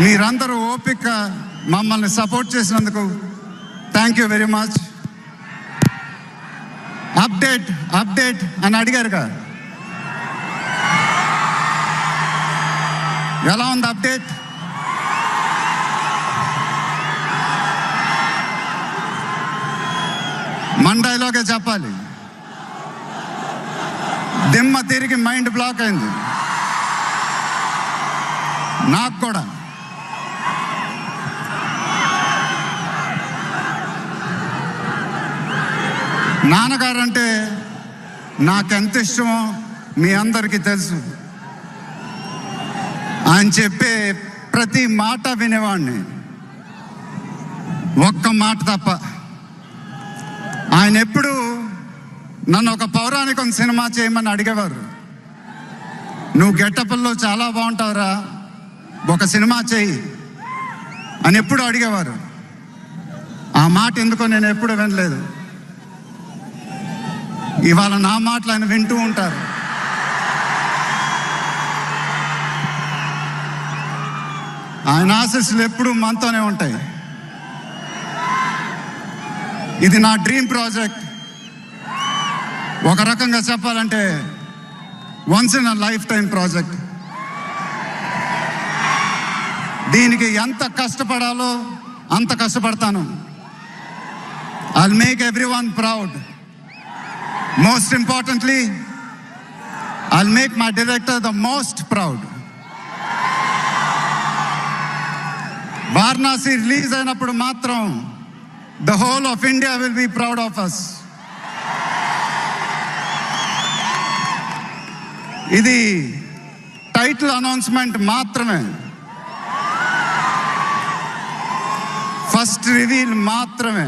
మీరందరూ ఓపిక మమ్మల్ని సపోర్ట్ చేసినందుకు thank you very much. Update update అని అడిగారుగా, ఎలా ఉంది అప్డేట్? మన డైలాగే చెప్పాలి. దిమ్మ తిరిగి మైండ్ బ్లాక్ అయింది నాకు కూడా. నాన్నగారంటే నాకెంత ఇష్టమో మీ అందరికీ తెలుసు. ఆయన చెప్పే ప్రతి మాట వినేవాడిని, ఒక్క మాట తప్ప. ఆయన ఎప్పుడు నన్ను ఒక పౌరాణికం సినిమా చేయమని అడిగేవారు. నువ్వు గెటప్ల్లో చాలా బాగుంటావురా, ఒక సినిమా చేయి అని ఎప్పుడు అడిగేవారు. ఆ మాట ఎందుకో నేను ఎప్పుడు వినలేదు. ఇవాళ నా మాటలు ఆయన వింటూ ఉంటారు. ఆయన ఆశీస్సులు ఎప్పుడూ మనతోనే ఉంటాయి. ఇది నా డ్రీమ్ ప్రాజెక్ట్. ఒక రకంగా చెప్పాలంటే once in a lifetime project. దీనికి ఎంత కష్టపడాలో అంత కష్టపడతాను. I'll make everyone proud. Most importantly, I'll make my director the most proud. Varanasi release అయినప్పుడు మాత్రం the whole of India will be proud of us. ఇది టైటిల్ అనౌన్స్మెంట్ మాత్రమే, first reveal మాత్రమే.